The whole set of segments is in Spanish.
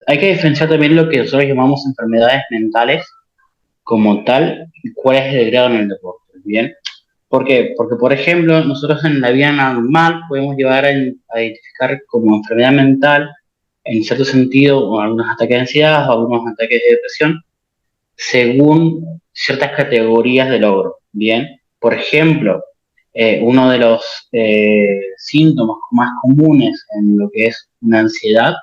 hay que diferenciar también lo que nosotros llamamos enfermedades mentales como tal y cuál es el grado en el deporte. Bien, ¿por qué? Porque, por ejemplo, nosotros en la vida normal podemos llevar a identificar como enfermedad mental, en cierto sentido, o algunos ataques de ansiedad o algunos ataques de depresión, según ciertas categorías de logro. Bien, por ejemplo, uno de los síntomas más comunes en lo que es una ansiedad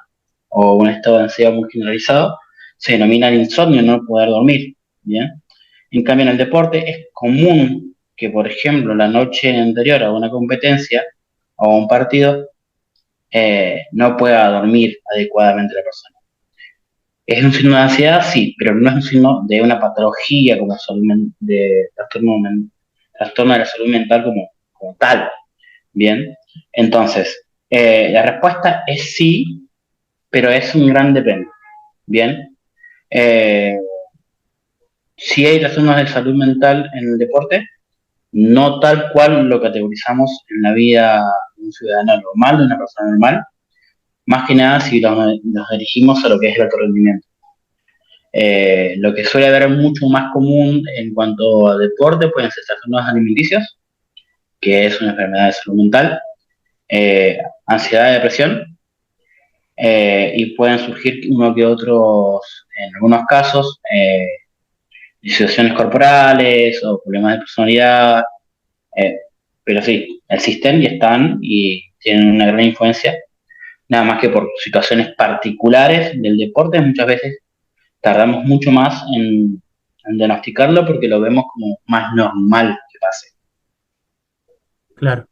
o un estado de ansiedad muy generalizado se denomina el insomnio, no poder dormir. Bien, en cambio en el deporte es común que, por ejemplo, la noche anterior a una competencia o a un partido no pueda dormir adecuadamente la persona. ¿Es un signo de ansiedad? Sí, pero no es un signo de una patología como de trastorno de la salud mental como tal. Bien, entonces, la respuesta es sí, pero es un gran depende. Bien, eh, sí hay trastornos de salud mental en el deporte, no tal cual lo categorizamos en la vida de un ciudadano normal, de una persona normal, más que nada si nos dirigimos a lo que es el alto rendimiento. Lo que suele haber mucho más común en cuanto a deporte pueden ser trastornos alimenticios, que es una enfermedad de salud mental, ansiedad, depresión, y pueden surgir uno que otros, en algunos casos, disociaciones corporales o problemas de personalidad, eh, pero sí, existen y están y tienen una gran influencia, nada más que por situaciones particulares del deporte, muchas veces tardamos mucho más en diagnosticarlo porque lo vemos como más normal que pase. Claro.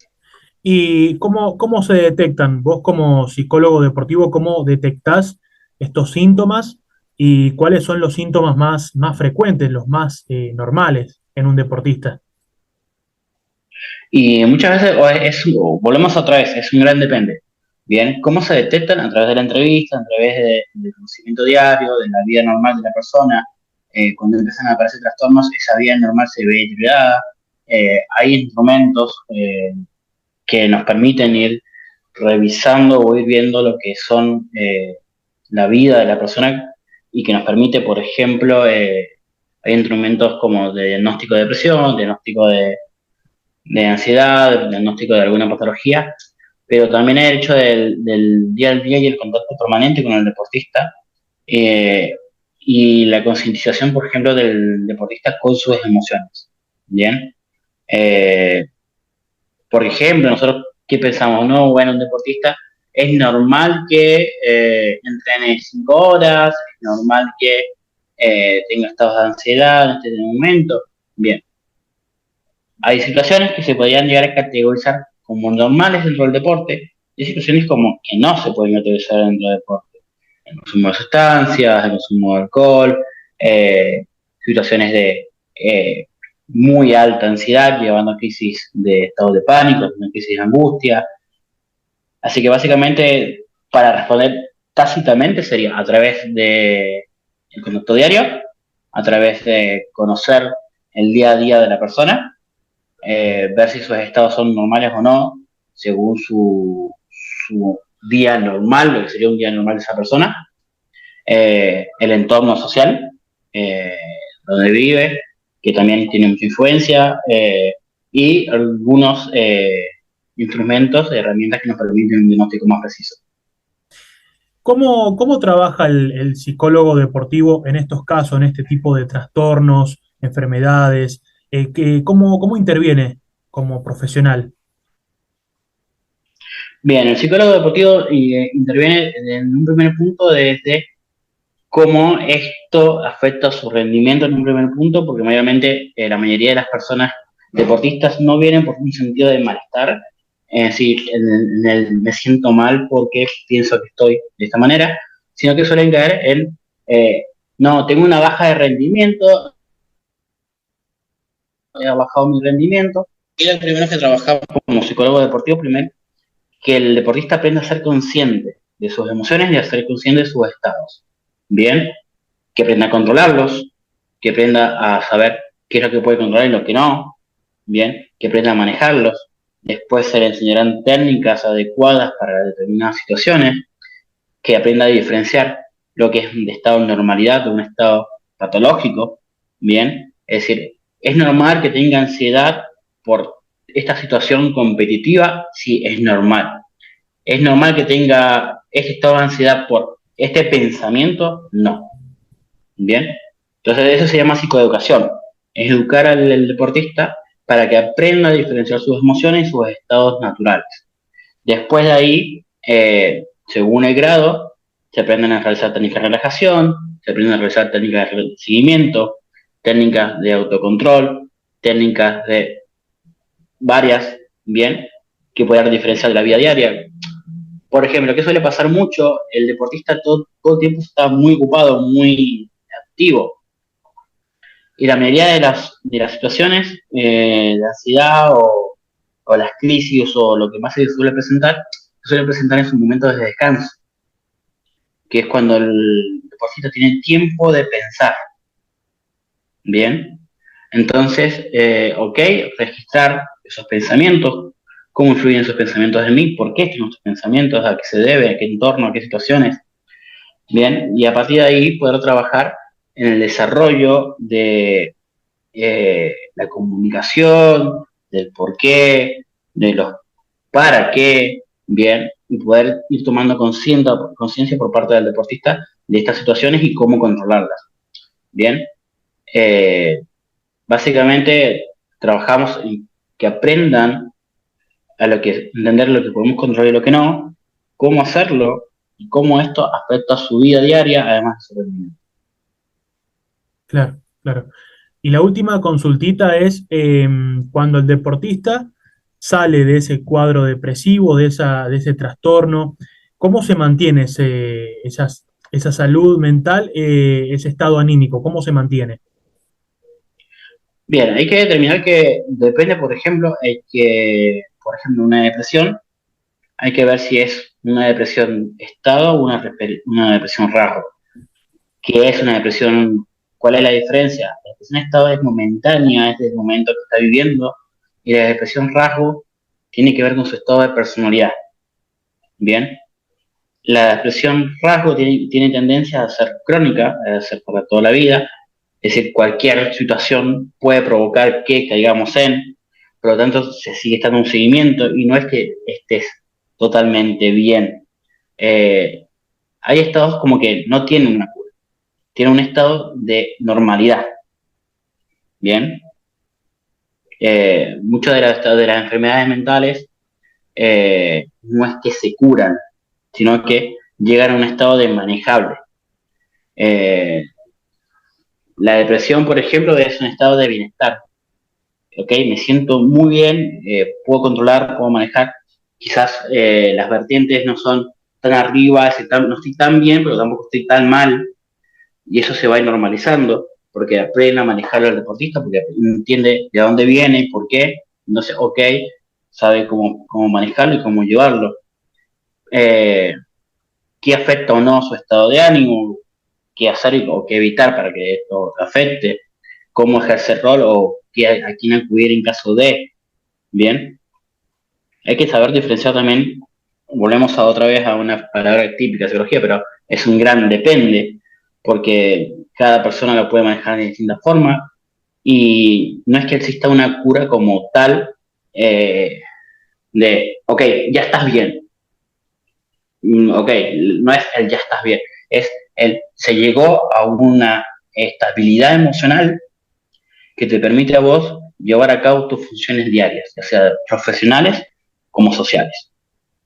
¿Y cómo se detectan? Vos como psicólogo deportivo, ¿cómo detectás estos síntomas y cuáles son los síntomas más frecuentes, los más normales en un deportista? Y muchas veces volvemos otra vez, es un gran depende. Bien, ¿cómo se detectan? A través de la entrevista, a través del conocimiento diario, de la vida normal de la persona. Cuando empiezan a aparecer trastornos, esa vida normal se ve deteriorada. Hay instrumentos que nos permiten ir revisando o ir viendo lo que son la vida de la persona y que nos permite, por ejemplo, hay instrumentos como de diagnóstico de depresión, diagnóstico de ansiedad, diagnóstico de alguna patología, pero también el hecho del día al día y el contacto permanente con el deportista eh, y la concientización, por ejemplo, del deportista con sus emociones. Bien. Eh, por ejemplo, nosotros, ¿qué pensamos? No, bueno, un deportista es normal que entrene 5 horas, es normal que tenga estados de ansiedad en este momento. Bien, hay situaciones que se podrían llegar a categorizar como normales dentro del deporte y hay situaciones como que no se pueden categorizar dentro del deporte. El consumo de sustancias, el consumo de alcohol, situaciones de muy alta ansiedad, llevando a crisis de estado de pánico, a crisis de angustia. Así que básicamente, para responder tácitamente, sería a través de el contacto diario, a través de conocer el día a día de la persona, ver si sus estados son normales o no, según su día normal, lo que sería un día normal de esa persona, el entorno social eh, donde vive, que también tiene mucha influencia, y algunos instrumentos, herramientas que nos permiten un diagnóstico más preciso. ¿Cómo trabaja el psicólogo deportivo en estos casos, en este tipo de trastornos, enfermedades? ¿Cómo interviene como profesional? Bien, el psicólogo deportivo interviene en un primer punto desde cómo esto afecta a su rendimiento en un primer punto, porque obviamente la mayoría de las personas deportistas no vienen por un sentido de malestar, es decir, en el me siento mal porque pienso que estoy de esta manera, sino que suelen caer en, no, tengo una baja de rendimiento, he bajado mi rendimiento, y lo primero que trabajamos como psicólogo deportivo, primero, que el deportista aprenda a ser consciente de sus emociones y a ser consciente de sus estados. Bien, que aprenda a controlarlos, que aprenda a saber qué es lo que puede controlar y lo que no, bien, que aprenda a manejarlos. Después se le enseñarán técnicas adecuadas para determinadas situaciones, que aprenda a diferenciar lo que es un estado de normalidad o un estado patológico, ¿bien? Es decir, es normal que tenga ansiedad por esta situación competitiva, sí, es normal. ¿Es normal que tenga este estado de ansiedad por este pensamiento? No. ¿Bien? Entonces eso se llama psicoeducación. Es educar al deportista para que aprenda a diferenciar sus emociones y sus estados naturales. Después de ahí, según el grado, se aprenden a realizar técnicas de relajación, se aprenden a realizar técnicas de seguimiento, técnicas de autocontrol, técnicas de varias, ¿bien? Que pueden diferenciar de la vida diaria. Por ejemplo, ¿qué suele pasar mucho? El deportista todo el tiempo está muy ocupado, muy activo. Y la mayoría de las situaciones de ansiedad o las crisis o lo que más se suele presentar en sus momentos de descanso, que es cuando el deportista tiene tiempo de pensar. Bien, entonces, ok, registrar esos pensamientos, cómo influyen esos pensamientos en mí, por qué tengo estos pensamientos, a qué se debe, a qué entorno, a qué situaciones. Bien, y a partir de ahí poder trabajar en el desarrollo de la comunicación, del por qué, de los para qué, bien, y poder ir tomando conciencia por parte del deportista de estas situaciones y cómo controlarlas. Bien, eh, básicamente trabajamos en que aprendan a lo que entender lo que podemos controlar y lo que no, cómo hacerlo y cómo esto afecta a su vida diaria, además de su rendimiento. Claro, claro. Y la última consultita es cuando el deportista sale de ese cuadro depresivo, de ese trastorno, ¿cómo se mantiene esa salud mental, ese estado anímico? ¿Cómo se mantiene? Bien, hay que determinar que depende, por ejemplo, por ejemplo, una depresión, hay que ver si es una depresión estado o una depresión rasgo. ¿Qué es una depresión? ¿Cuál es la diferencia? La depresión estado es momentánea, es del momento que está viviendo, y la depresión rasgo tiene que ver con su estado de personalidad. Bien, la depresión rasgo tiene tendencia a ser crónica, a ser para toda la vida, es decir, cualquier situación puede provocar que caigamos por lo tanto se sigue estando un seguimiento y no es que estés totalmente bien. Eh, Hay estados como que no tienen una cura, tienen un estado de normalidad, ¿bien? Muchas de las enfermedades mentales no es que se curan, sino que llegan a un estado de manejable. Eh, la depresión, por ejemplo, es un estado de bienestar. ¿Ok? Me siento muy bien, puedo controlar, puedo manejar. Quizás las vertientes no son tan arriba, no estoy tan bien, pero tampoco estoy tan mal. Y eso se va a ir normalizando, porque aprende a manejarlo el deportista, porque entiende de dónde viene y por qué. Entonces, ok, sabe cómo manejarlo y cómo llevarlo. Eh, ¿Qué afecta o no su estado de ánimo? ¿Qué hacer o qué evitar para que esto afecte? ¿Cómo ejercer rol o a quién acudir en caso de? Bien, hay que saber diferenciar también, volvemos a otra vez a una palabra típica de psicología, pero es un gran depende, porque cada persona lo puede manejar de distintas formas y no es que exista una cura como tal ok, ya estás bien. Ok, no es el ya estás bien, es se llegó a una estabilidad emocional que te permite a vos llevar a cabo tus funciones diarias, ya sea profesionales como sociales.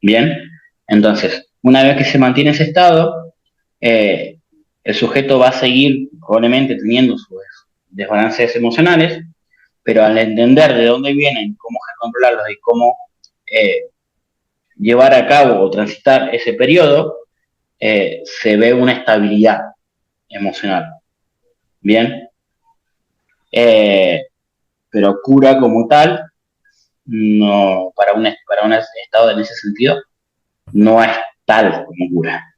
Bien, entonces, una vez que se mantiene ese estado, eh, el sujeto va a seguir probablemente teniendo sus desbalances emocionales, pero al entender de dónde vienen, cómo controlarlos y cómo eh, llevar a cabo o transitar ese periodo, se ve una estabilidad emocional. Bien, eh, pero cura como tal, no, para un estado en ese sentido, no es tal como cura.